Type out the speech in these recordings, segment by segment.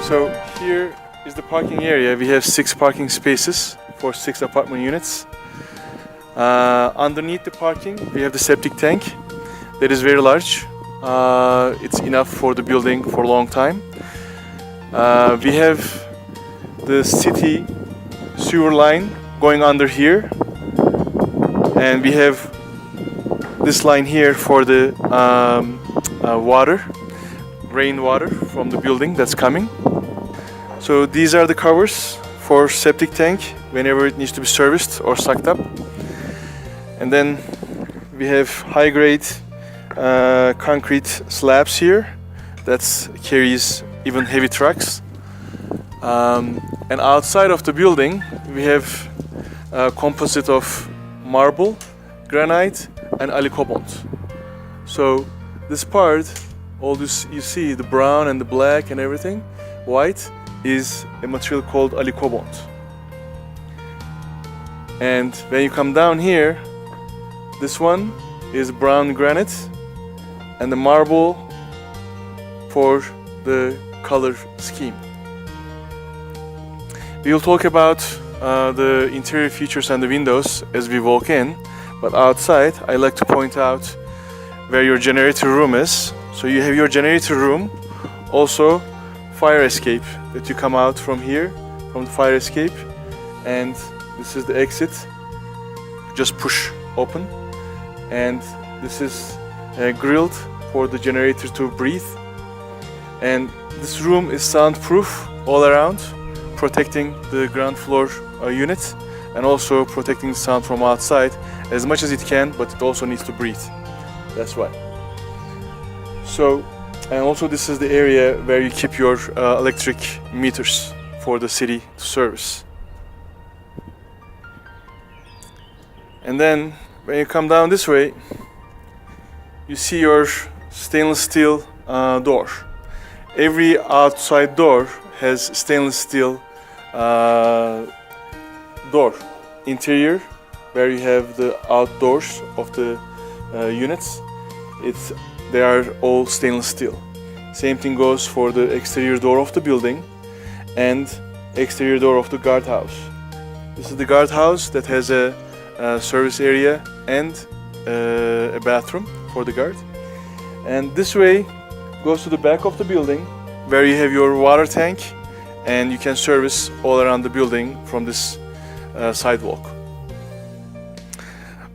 So here is the parking area. We have 6 parking spaces for 6 apartment units. Underneath the parking, we have the septic tank that is very large. It's enough for the building for a long time. We have the city sewer line going under here, and we have this line here for the rainwater from the building that's coming. So these are the covers for septic tank whenever it needs to be serviced or sucked up. And then we have high-grade concrete slabs here that carries even heavy trucks. And outside of the building we have a composite of marble, granite and alicobond. So this part, all this you see, the brown and the black and everything, white, is a material called alicobond. And when you come down here, this one is brown granite and the marble for the color scheme. We will talk about the interior features and the windows as we walk in, but outside I like to point out where your generator room is. So you have your generator room, also fire escape that you come out from here, from the fire escape, and this is the exit. Just push open, and this is grilled for the generator to breathe. And this room is soundproof all around, protecting the ground floor unit and also protecting the sound from outside as much as it can, but it also needs to breathe. That's why. So, and also this is the area where you keep your electric meters for the city to service. And then when you come down this way, you see your stainless steel door. Every outside door has stainless steel door. Interior, where you have the outdoors of the units, they are all stainless steel. Same thing goes for the exterior door of the building and exterior door of the guardhouse. This is the guardhouse that has a service area and a bathroom for the guard. And this way goes to the back of the building where you have your water tank and you can service all around the building from this sidewalk.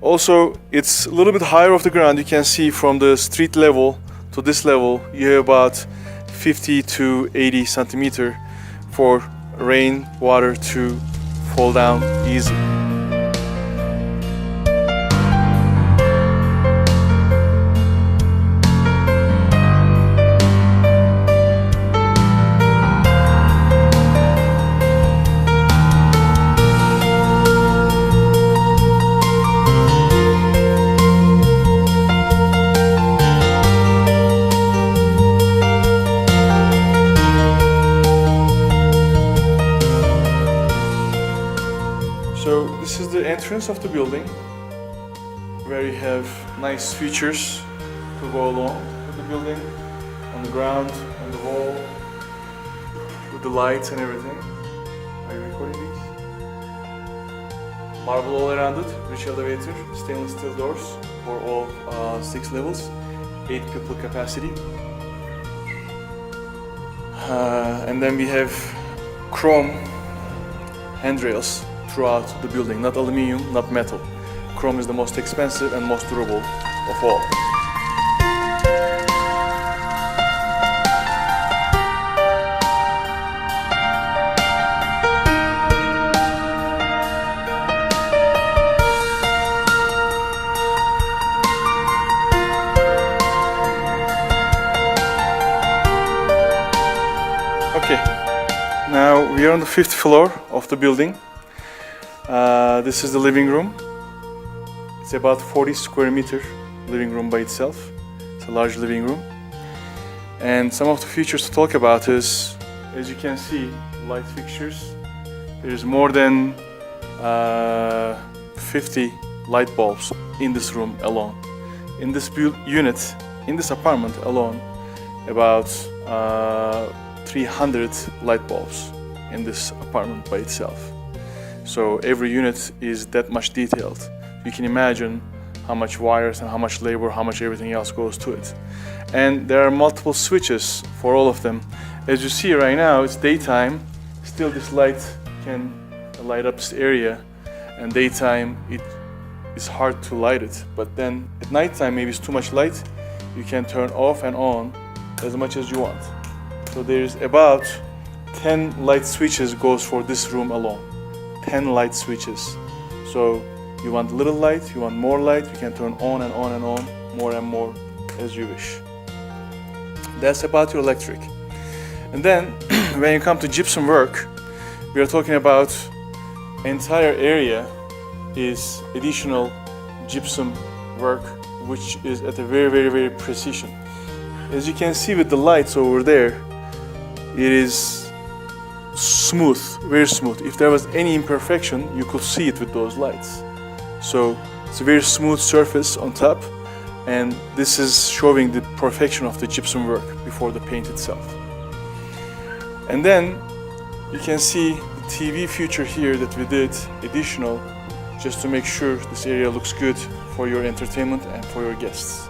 Also, it's a little bit higher off the ground. You can see from the street level to this level, you have about 50 to 80 centimeter for rain water to fall down easily. So this is the entrance of the building, where you have nice features to go along with the building, on the ground, on the wall, with the lights and everything. Are you recording these? Marble all around it, rich elevator, stainless steel doors for all 6 levels, 8 people capacity. And then we have chrome handrails throughout the building, not aluminium, not metal. Chrome is the most expensive and most durable of all. Okay, now we are on the 5th floor of the building. This is the living room. It's about 40 square meter living room by itself. It's a large living room. And some of the features to talk about is, as you can see, light fixtures. There's more than 50 light bulbs in this room alone. In this unit, in this apartment alone, about 300 light bulbs in this apartment by itself. So every unit is that much detailed. You can imagine how much wires and how much labor, how much everything else goes to it. And there are multiple switches for all of them. As you see right now, it's daytime. Still this light can light up this area, and daytime it is hard to light it. But then at nighttime, maybe it's too much light, you can turn off and on as much as you want. So there's about 10 light switches goes for this room alone. 10 light switches. So you want little light, you want more light, you can turn on and on and on, more and more as you wish. That's about your electric. And then when you come to gypsum work, we are talking about entire area is additional gypsum work, which is at a very, very, very precision. As you can see with the lights over there, it is smooth, very smooth. If there was any imperfection, you could see it with those lights. So it's a very smooth surface on top, and this is showing the perfection of the gypsum work before the paint itself. And then you can see the TV feature here that we did additional, just to make sure this area looks good for your entertainment and for your guests.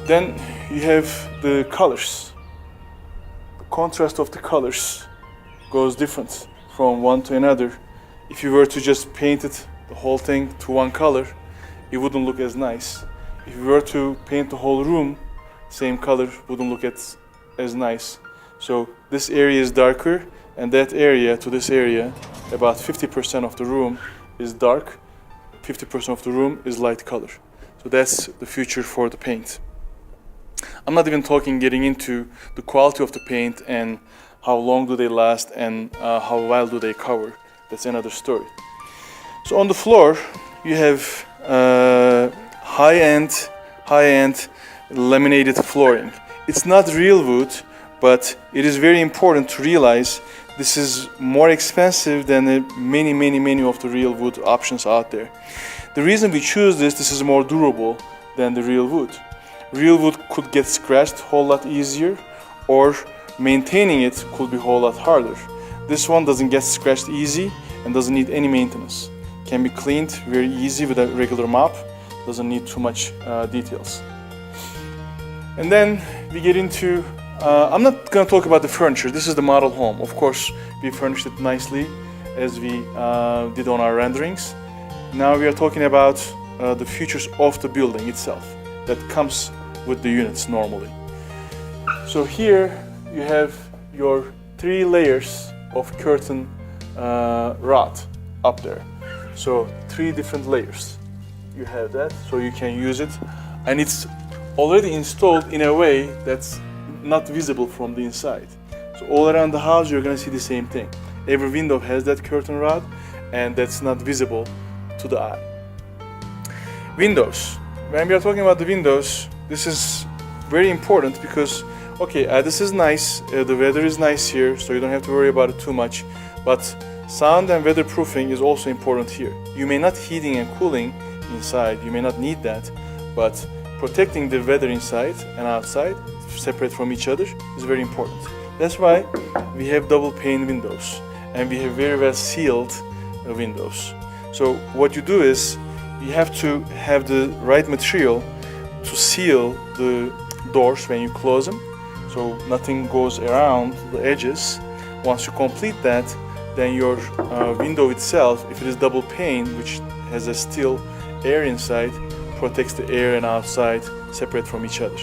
Then you have the colors. The contrast of the colors goes different from one to another. If you were to just paint it, the whole thing, to one color, it wouldn't look as nice. If you were to paint the whole room, same color wouldn't look as nice. So this area is darker, and that area to this area, about 50% of the room is dark, 50% of the room is light color. So that's the future for the paint. I'm not even getting into the quality of the paint and how long do they last and how well do they cover. That's another story. So on the floor, you have high-end laminated flooring. It's not real wood, but it is very important to realize this is more expensive than many of the real wood options out there. The reason we choose this is more durable than the real wood. Real wood could get scratched a whole lot easier, or maintaining it could be a whole lot harder. This one doesn't get scratched easy and doesn't need any maintenance. Can be cleaned very easy with a regular mop, doesn't need too much details. And then we get into, I'm not going to talk about the furniture. This is the model home. Of course, we furnished it nicely as we did on our renderings. Now we are talking about the features of the building itself that comes with the units normally. So here you have your 3 layers of curtain rod up there. So 3 different layers. You have that, so you can use it, and it's already installed in a way that's not visible from the inside. So all around the house you're going to see the same thing. Every window has that curtain rod, and that's not visible to the eye. Windows. When we are talking about the windows, this is very important because, okay, this is nice, the weather is nice here, so you don't have to worry about it too much, but sound and weatherproofing is also important here. You may not heating and cooling inside, you may not need that, but protecting the weather inside and outside, separate from each other, is very important. That's why we have double pane windows, and we have very well sealed windows. So what you do is, you have to have the right material to seal the doors when you close them, so nothing goes around the edges. Once you complete that, then your window itself, if it is double pane, which has a still air inside, protects the air and outside separate from each other.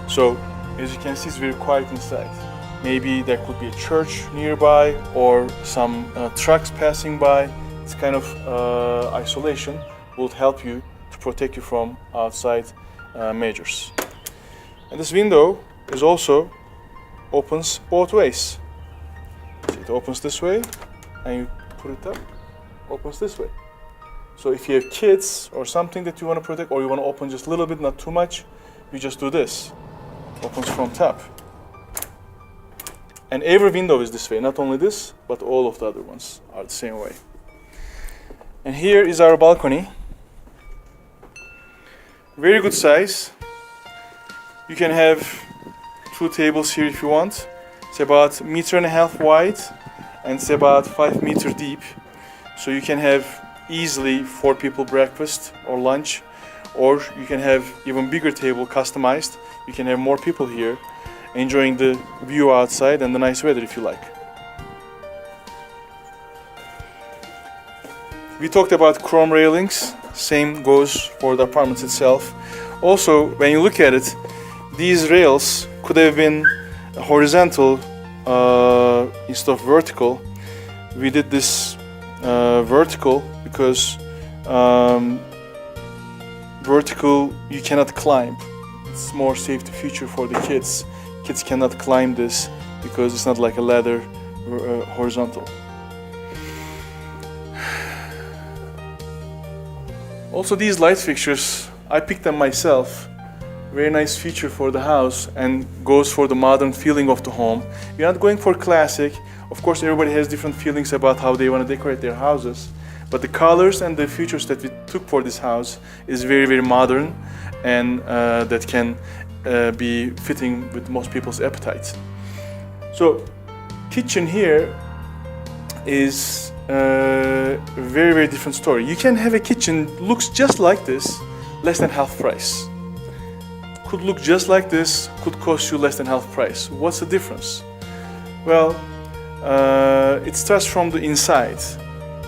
So as you can see, it's very quiet inside. Maybe there could be a church nearby or some trucks passing by. This kind of isolation will help you to protect you from outside measures. And this window is also opens both ways. So it opens this way, and you put it up, opens this way. So if you have kids or something that you want to protect, or you want to open just a little bit, not too much, you just do this. Opens from top. And every window is this way, not only this, but all of the other ones are the same way. And here is our balcony. Very good size. You can have 2 tables here if you want. It's about 1.5 meters wide and it's about 5 meters deep. So you can have easily 4 people breakfast or lunch, or you can have even bigger table customized. You can have more people here enjoying the view outside and the nice weather if you like. We talked about chrome railings, same goes for the apartment itself. Also, when you look at it, these rails could have been horizontal instead of vertical. We did this vertical because vertical you cannot climb. It's more safety feature for the kids. Kids cannot climb this because it's not like a ladder horizontal. Also, these light fixtures, I picked them myself. Very nice feature for the house and goes for the modern feeling of the home. You're not going for classic. Of course, everybody has different feelings about how they want to decorate their houses. But the colors and the features that we took for this house is very, very modern and that can be fitting with most people's appetites. So, kitchen here is a very, very different story. You can have a kitchen looks just like this, less than half price. Could look just like this, could cost you less than half price. What's the difference? Well, it starts from the inside.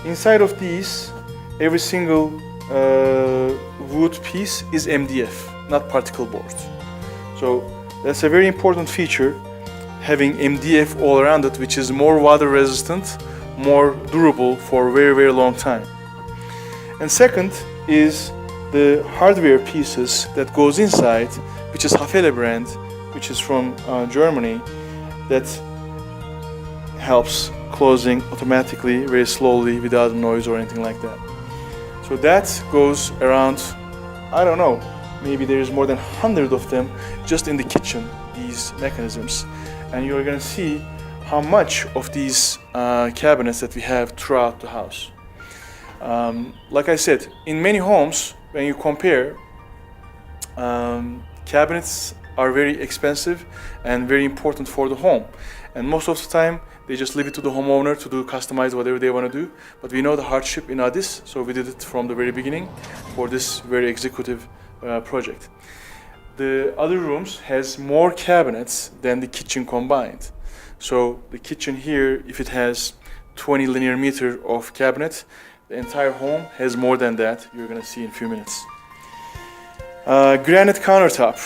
Inside of these, every single wood piece is MDF, not particle board. So that's a very important feature, having MDF all around it, which is more water resistant, more durable for a very, very long time. And second is the hardware pieces that goes inside, which is Hafele brand, which is from Germany, that helps closing automatically, very slowly, without noise or anything like that. So that goes around, I don't know, maybe there's more than 100 of them just in the kitchen, these mechanisms. And you're gonna see how much of these cabinets that we have throughout the house. Like I said, in many homes, when you compare, cabinets are very expensive and very important for the home. And most of the time, they just leave it to the homeowner to do customize whatever they want to do. But we know the hardship in Addis, so we did it from the very beginning for this very executive project. The other rooms has more cabinets than the kitchen combined. So the kitchen here, if it has 20 linear meter of cabinet, the entire home has more than that. You're gonna see in a few minutes. Granite countertop,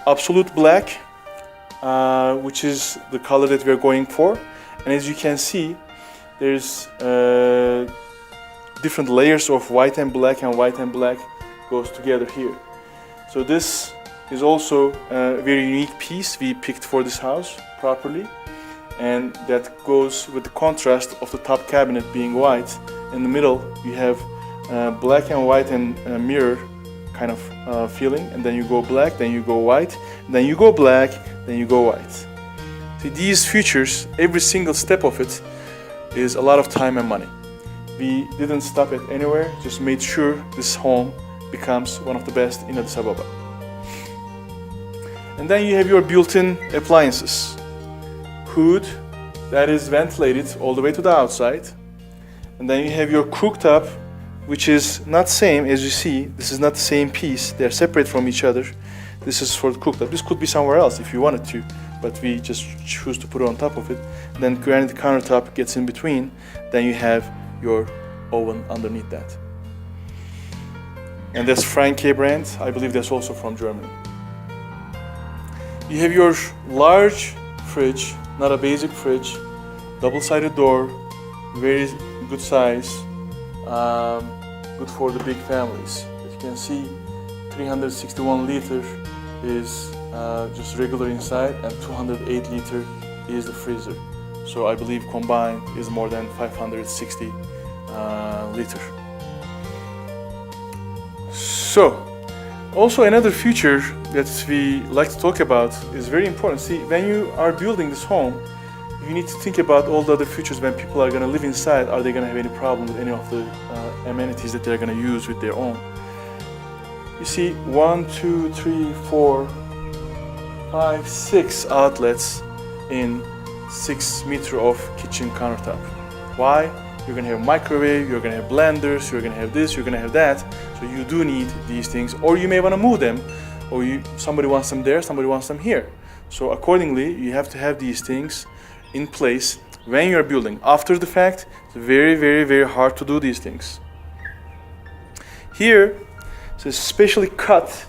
absolute black, which is the color that we're going for. And as you can see, there's different layers of white and black goes together here. So this is also a very unique piece we picked for this house properly. And that goes with the contrast of the top cabinet being white. In the middle, you have black and white and mirror kind of feeling. And then you go black, then you go white, then you go black, then you go white. See, these features, every single step of it is a lot of time and money. We didn't stop it anywhere, just made sure this home becomes one of the best in Addis Ababa. And then you have your built-in appliances. Hood that is ventilated all the way to the outside. And then you have your cooktop, which is not same as you see. This is not the same piece. They're separate from each other. This is for the cooktop. This could be somewhere else if you wanted to, but we just choose to put it on top of it. Then granite countertop gets in between. Then you have your oven underneath that. And that's Franke brand. I believe that's also from Germany. You have your large fridge, not a basic fridge, double-sided door, very good size, good for the big families. As you can see, 361 liter is just regular inside, and 208 liter is the freezer. So I believe combined is more than 560 liter. So, also another feature that we like to talk about is very important. See, when you are building this home, you need to think about all the other features when people are going to live inside. Are they going to have any problem with any of the amenities that they're going to use with their own? You see, 1, 2, 3, 4, 5, 6 outlets in 6 meters of kitchen countertop. Why? You're gonna have microwave, you're gonna have blenders, you're gonna have this, you're gonna have that. So you do need these things, or you may wanna move them, or somebody wants them there, somebody wants them here. So accordingly, you have to have these things in place when you're building. After the fact, it's very, very, very hard to do these things. Here, it's a specially cut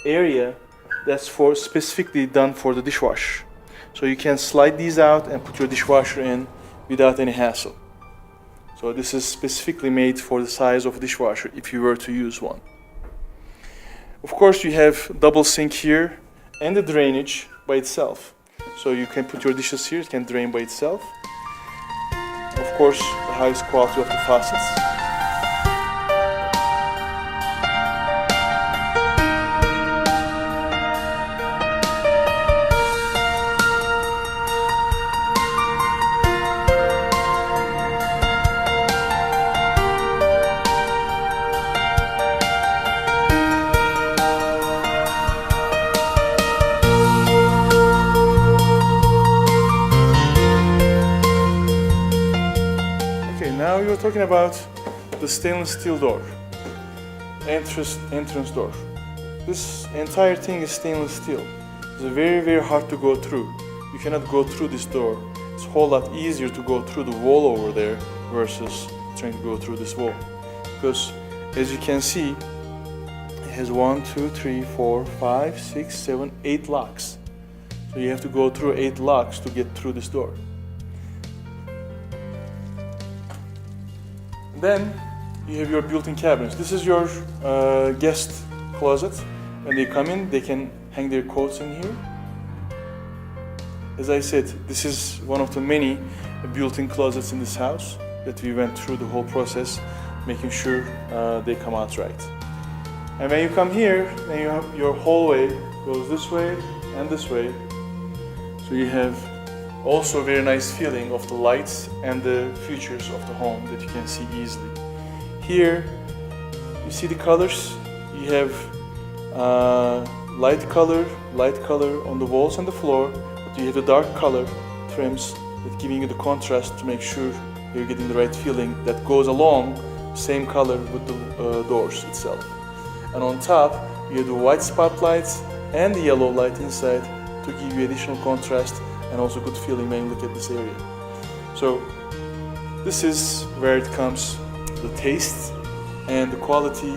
area that's specifically done for the dishwasher. So you can slide these out and put your dishwasher in without any hassle. So this is specifically made for the size of a dishwasher if you were to use one. Of course, you have double sink here and the drainage by itself. So you can put your dishes here, it can drain by itself. Of course, the highest quality of the faucets. Now you're talking about the stainless steel door, entrance door. This entire thing is stainless steel. It's very, very hard to go through. You cannot go through this door. It's a whole lot easier to go through the wall over there versus trying to go through this wall. Because as you can see, it has 1, 2, 3, 4, 5, 6, 7, 8 locks. So you have to go through 8 locks to get through this door. Then you have your built-in cabinets. This is your guest closet. When they come in, they can hang their coats in here. As I said, this is one of the many built-in closets in this house that we went through the whole process, making sure they come out right. And when you come here, then you have your hallway goes this way and this way. So you have also a very nice feeling of the lights and the features of the home that you can see easily. Here, you see the colors. You have light color on the walls and the floor, but you have the dark color trims that giving you the contrast to make sure you're getting the right feeling that goes along the same color with the doors itself. And on top, you have the white spotlights and the yellow light inside to give you additional contrast and also good feeling when you look at this area. So this is where it comes, the taste and the quality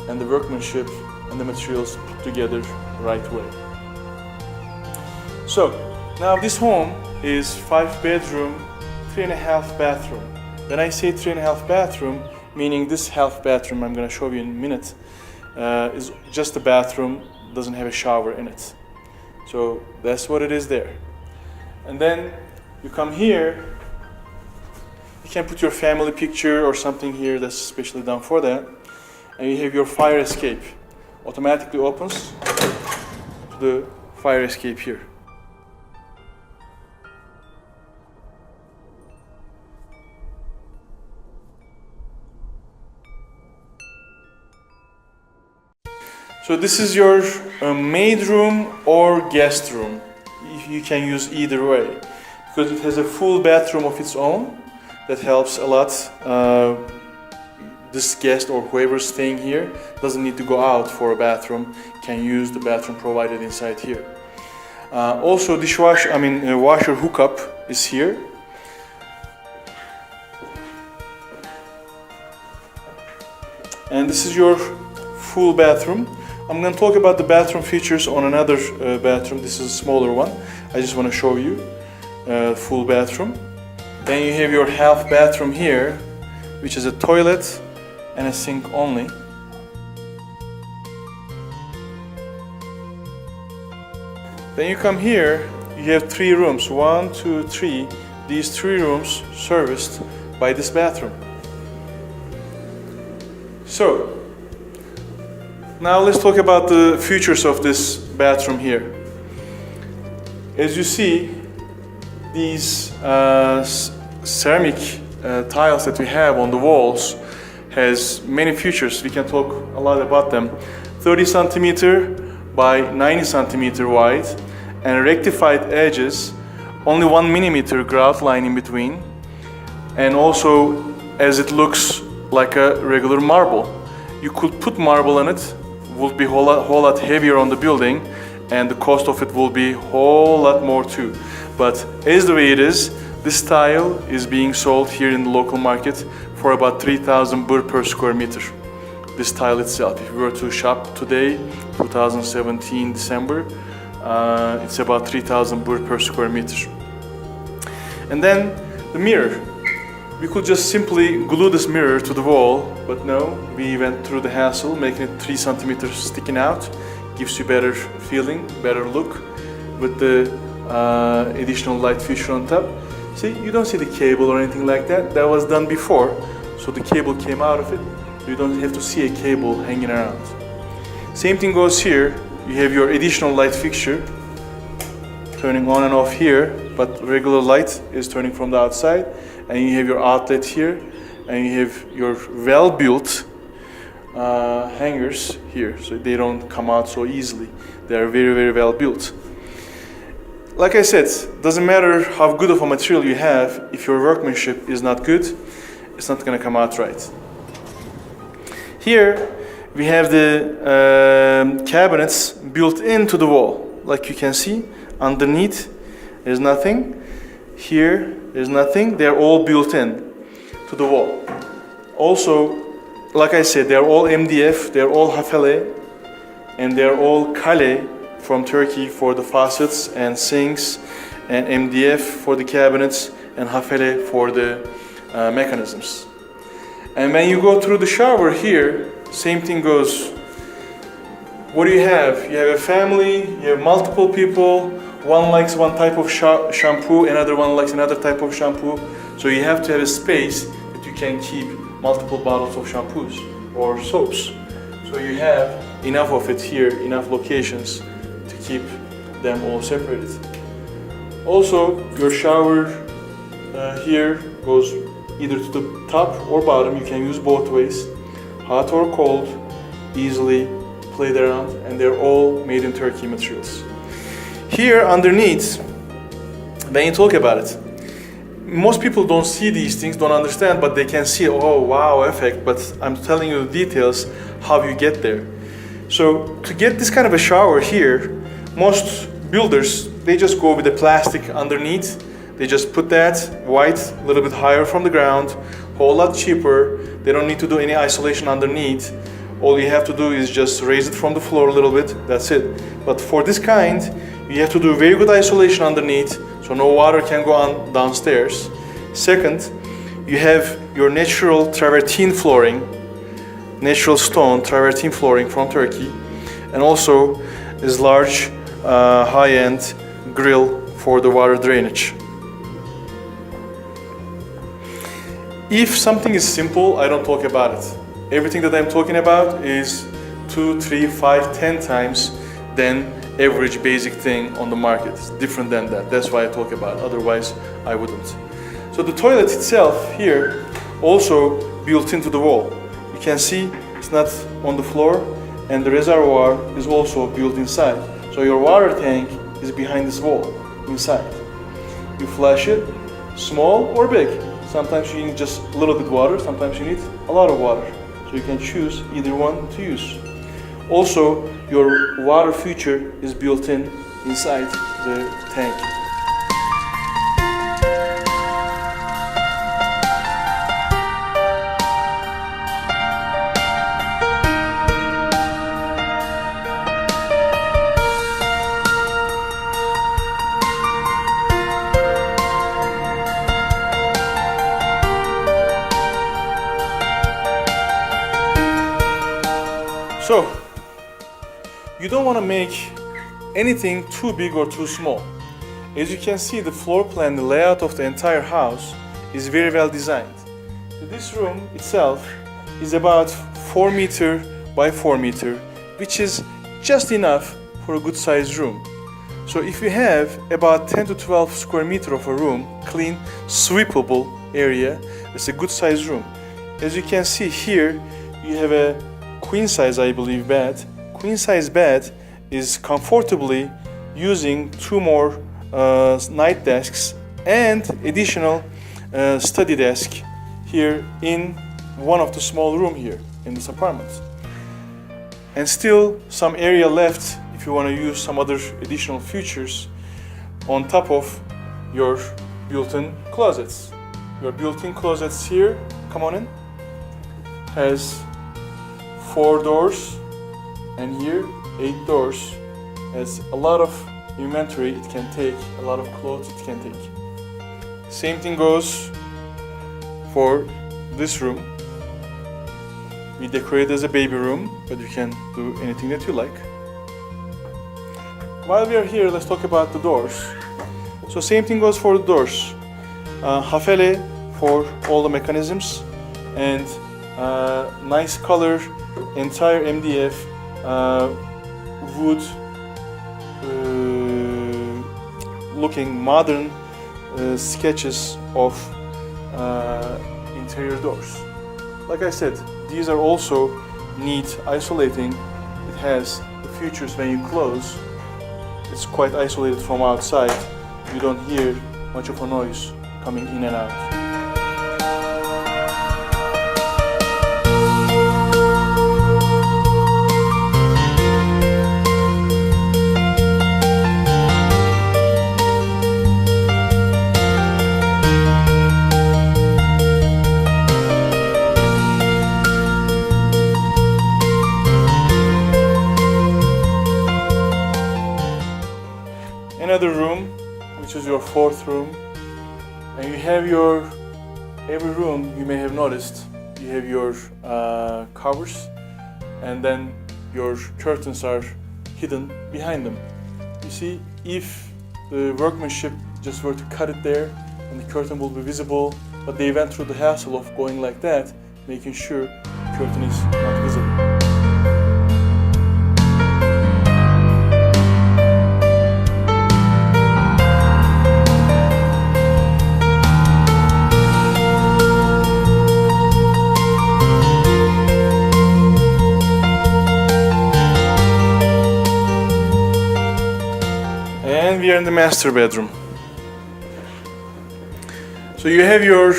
and the workmanship and the materials put together the right way. So now this home is 5 bedroom, 3.5 bathroom. When I say 3.5 bathroom, meaning this half bathroom I'm going to show you in a minute, is just a bathroom, doesn't have a shower in it. So that's what it is there. And then you come here, you can put your family picture or something here that's specially done for that. And you have your fire escape. Automatically opens to the fire escape here. So this is your maid room or guest room. You can use either way because it has a full bathroom of its own. That helps a lot. This guest or whoever's staying here doesn't need to go out for a bathroom, can use the bathroom provided inside here. Also washer hookup is here. And this is your full bathroom. I'm going to talk about the bathroom features on another bathroom. This is a smaller one. I just want to show you full bathroom. Then you have your half bathroom here, which is a toilet and a sink only. Then you come here, you have 3 rooms, 1, 2, 3. These 3 rooms serviced by this bathroom. So, now let's talk about the features of this bathroom here. As you see, these ceramic tiles that we have on the walls has many features. We can talk a lot about them. 30 centimeter by 90 centimeter wide, and rectified edges, only 1 millimeter grout line in between, and also as it looks like a regular marble. You could put marble on it, would be whole lot heavier on the building, and the cost of it will be whole lot more too. But as the way it is, this tile is being sold here in the local market for about 3,000 birr per square meter. This tile itself, if you were to shop today, 2017 December, it's about 3,000 birr per square meter. And then the mirror. We could just simply glue this mirror to the wall, but no, we went through the hassle, making it 3 centimeters sticking out. Gives you better feeling, better look, with the additional light feature on top. See, you don't see the cable or anything like that. That was done before, so the cable came out of it. You don't have to see a cable hanging around. Same thing goes here. You have your additional light fixture turning on and off here, but regular light is turning from the outside. And you have your outlet here, and you have your well-built hangers here, so they don't come out so easily. They are very, very well built. Like I said, doesn't matter how good of a material you have, if your workmanship is not good, it's not going to come out right. Here we have the cabinets built into the wall. Like you can see, underneath there's nothing. Here there's nothing. They're all built in to the wall. Also, like I said, they're all MDF, they're all hafele, and they're all kale from Turkey for the faucets and sinks, and MDF for the cabinets, and hafele for the mechanisms. And when you go through the shower here, same thing goes. What do you have? You have a family, you have multiple people, one likes one type of shampoo, another one likes another type of shampoo. So you have to have a space that you can keep multiple bottles of shampoos or soaps. So you have enough of it here, enough locations to keep them all separated. Also, your shower here goes either to the top or bottom. You can use both ways, hot or cold, easily played around, and they're all made in Turkey materials. Here underneath, when you talk about it, most people don't see these things, don't understand, but they can see, oh wow effect, but I'm telling you the details, how you get there. So to get this kind of a shower here, most builders, they just go with the plastic underneath. They just put that white, a little bit higher from the ground, whole lot cheaper. They don't need to do any isolation underneath. All you have to do is just raise it from the floor a little bit, that's it. But for this kind, you have to do very good isolation underneath, so no water can go on downstairs. Second, you have your natural travertine flooring, natural stone travertine flooring from Turkey, and also this large high-end grill for the water drainage. If something is simple, I don't talk about it. Everything that I'm talking about is 2, 3, 5, 10 times than average basic thing on the market. It's different than that. That's why I talk about it. Otherwise, I wouldn't. So the toilet itself here also built into the wall. You can see it's not on the floor, and the reservoir is also built inside. So your water tank is behind this wall, inside. You flush it, small or big. Sometimes you need just a little bit of water, sometimes you need a lot of water. So you can choose either one to use. Also, your water feature is built in inside the tank. So, you don't want to make anything too big or too small. As you can see, the floor plan, the layout of the entire house is very well designed. This room itself is about 4 meter by 4 meter, which is just enough for a good sized room. So if you have about 10 to 12 square meter of a room, clean, sweepable area, it's a good sized room. As you can see here, you have a queen size, I believe, bed. Queen size bed is comfortably using 2 more night desks and additional study desk here in one of the small room here in this apartment. And still some area left if you want to use some other additional features on top of your built-in closets. Your built-in closets here, come on in, has 4 doors, and here 8 doors. Has a lot of inventory it can take, a lot of clothes it can take. Same thing goes for this room. We decorate as a baby room, but you can do anything that you like. While we are here, let's talk about the doors. So same thing goes for the doors. Hafele for all the mechanisms, and nice color, entire MDF wood looking modern sketches of interior doors. Like I said, these are also neat isolating. It has the features when you close. It's quite isolated from outside. You don't hear much of a noise coming in and out. Another room, which is your 4th room, and you have your, every room you may have noticed, you have your covers, and then your curtains are hidden behind them. You see, if the workmanship just were to cut it there, and the curtain will be visible, but they went through the hassle of going like that, making sure the curtain is not visible. And we are in the master bedroom. So you have your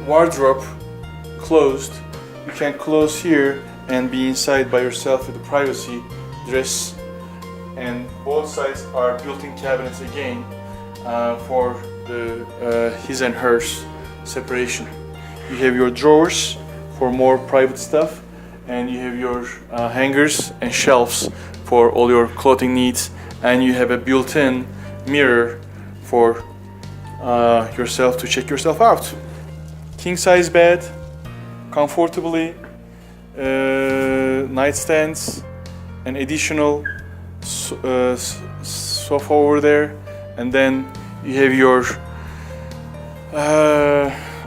wardrobe closed. You can close here and be inside by yourself with the privacy, dress, and both sides are built-in cabinets again for the his and hers separation. You have your drawers for more private stuff, and you have your hangers and shelves for all your clothing needs, and you have a built-in mirror for yourself to check yourself out. King size bed, comfortably, nightstands, an additional sofa over there, and then you have your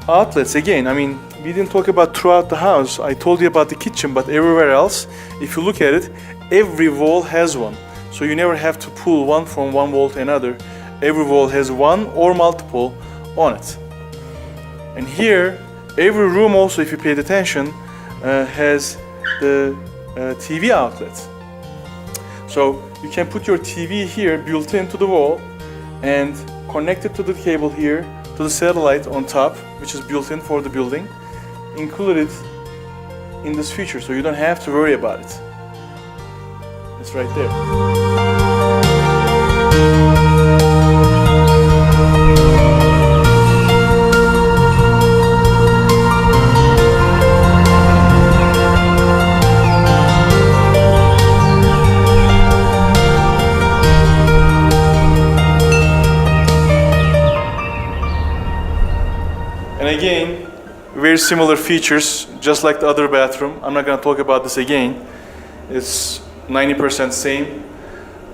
outlets again. I mean, we didn't talk about throughout the house. I told you about the kitchen, but everywhere else, if you look at it, every wall has one. So you never have to pull one from one wall to another. Every wall has one or multiple on it. And here, every room also, if you paid attention, has the TV outlet. So you can put your TV here built into the wall and connect it to the cable here, to the satellite on top, which is built in for the building, included in this feature, so you don't have to worry about it. It's right there. And again, very similar features, just like the other bathroom. I'm not going to talk about this again. It's 90% same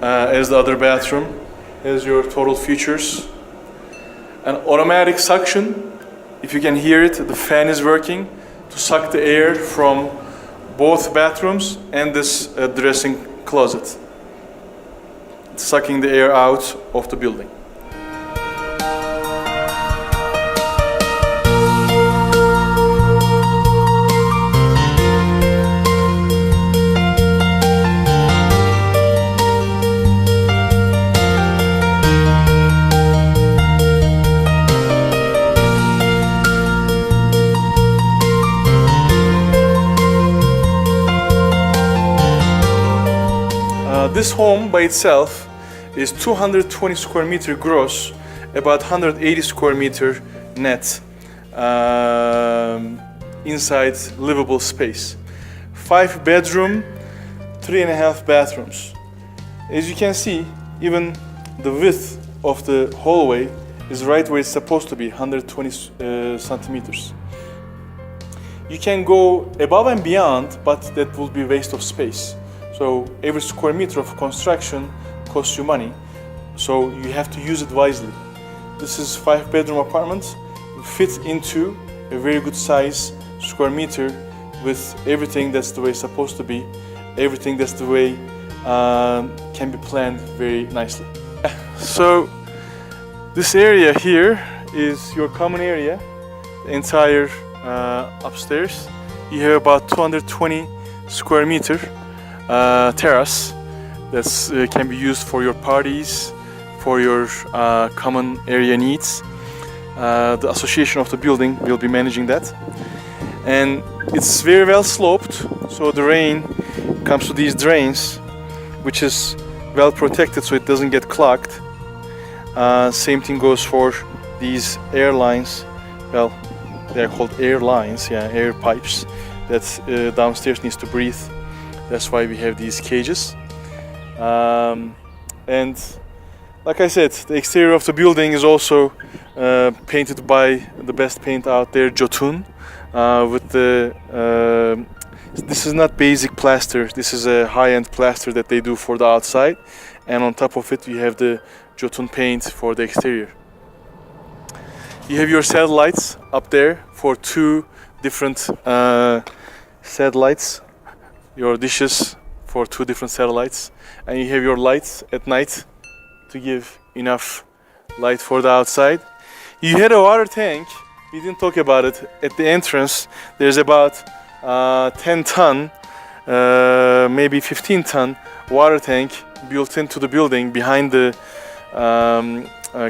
as the other bathroom. Here's your total features. An automatic suction. If you can hear it, the fan is working to suck the air from both bathrooms and this dressing closet. It's sucking the air out of the building. this home by itself is 220 square meter gross, about 180 square meter net inside livable space. 5 bedroom, 3.5 bathrooms. As you can see, even the width of the hallway is right where it's supposed to be, 120 centimeters. You can go above and beyond, but that will be waste of space. So every square meter of construction costs you money, so you have to use it wisely. This is 5-bedroom apartment, fit into a very good size square meter with everything that's the way it's supposed to be, everything that's the way can be planned very nicely. So this area here is your common area, the entire upstairs. You have about 220 square meter terrace that can be used for your parties, for your common area needs. The association of the building will be managing that. And it's very well sloped, so the rain comes to these drains, which is well protected so it doesn't get clogged. Same thing goes for these air lines. Well, they're called air lines, yeah, air pipes that downstairs needs to breathe. That's why we have these cages. And like I said, the exterior of the building is also painted by the best paint out there, Jotun. With the this is not basic plaster, this is a high-end plaster that they do for the outside, and on top of it you have the Jotun paint for the exterior. You have your satellites up there for 2 different satellites, your dishes for 2 different satellites, and you have your lights at night to give enough light for the outside. You had a water tank. We didn't talk about it. At the entrance, there's about 10-ton, maybe 15-ton water tank built into the building behind the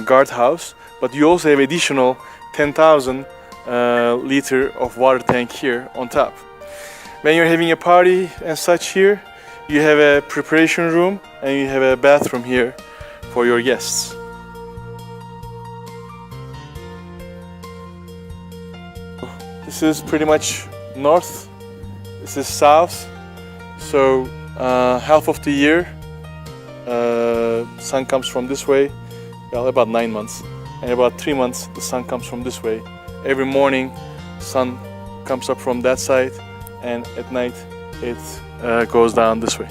guardhouse. But you also have additional 10,000 liter of water tank here on top. When you're having a party and such here, you have a preparation room and you have a bathroom here for your guests. This is pretty much north, this is south, so half of the year sun comes from this way, well, about 9 months, and about 3 months the sun comes from this way. Every morning sun comes up from that side, and at night it goes down this way.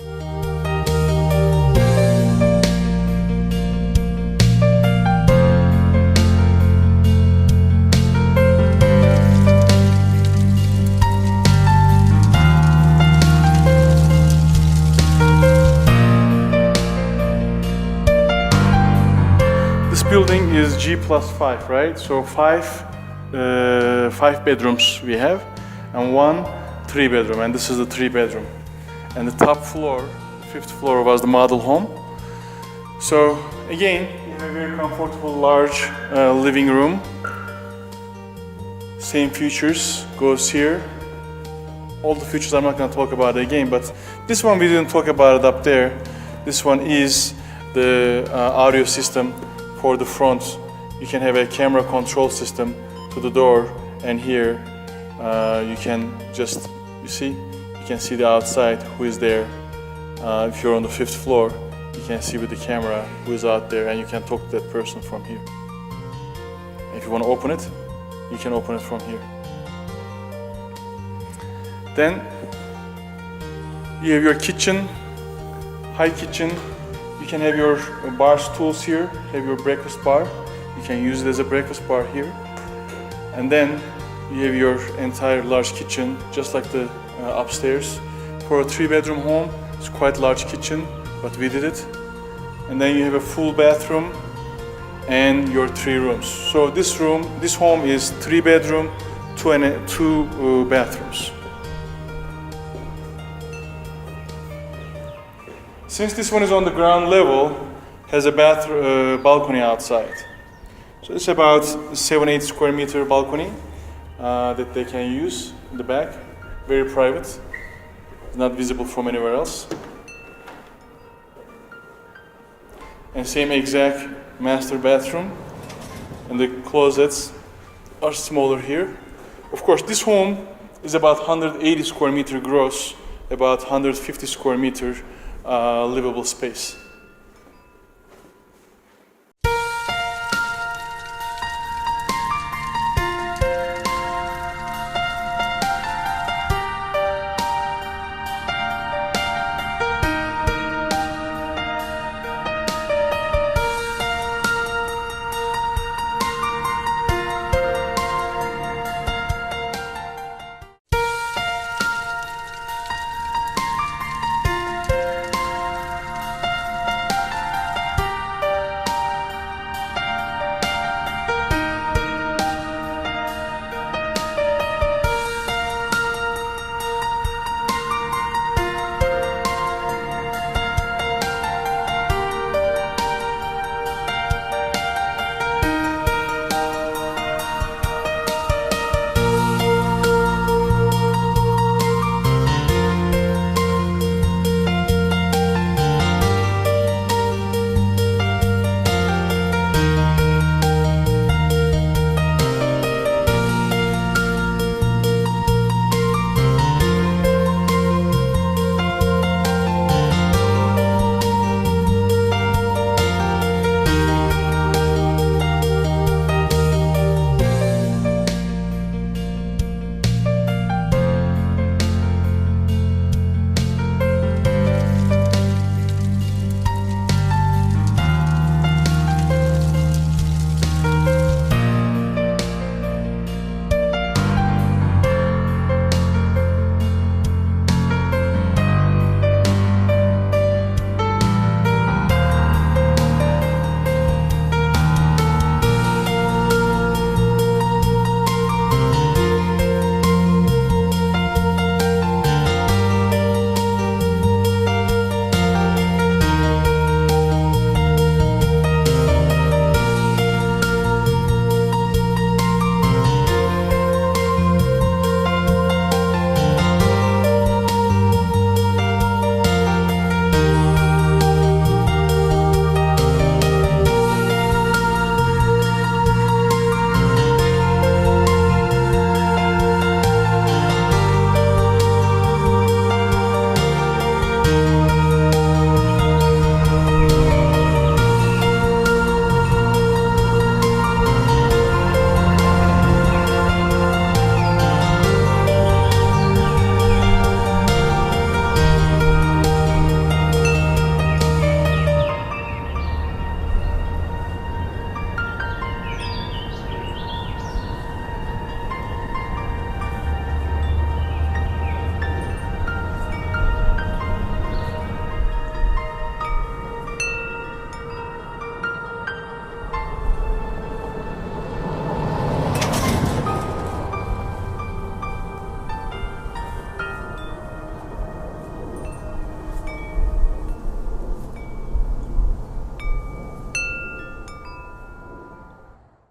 Building is G+5, right? So 5 bedrooms we have, and 1 3-bedroom, and this is the 3-bedroom. And the top floor, 5th floor, was the model home. So again, you have a very comfortable, large living room. Same features goes here. All the features I'm not going to talk about again, but this one we didn't talk about it up there. This one is the audio system. For the front, you can have a camera control system to the door, and here you can just, you can see the outside, who is there. If you're on the 5th floor, you can see with the camera who is out there, and you can talk to that person from here. If you want to open it, you can open it from here. Then you have your kitchen, high kitchen. You can have your bar stools here, have your breakfast bar. You can use it as a breakfast bar here. And then you have your entire large kitchen, just like the upstairs. For a 3-bedroom home, it's quite large kitchen, but we did it. And then you have a full bathroom and your 3 rooms. So this home is 3-bedroom, 2 bathrooms. Since this one is on the ground level, has a balcony outside. So it's about 7-8 square meter balcony that they can use in the back. Very private, it's not visible from anywhere else. and same exact master bathroom, and the closets are smaller here. Of course, this home is about 180 square meter gross, about 150 square meter livable space.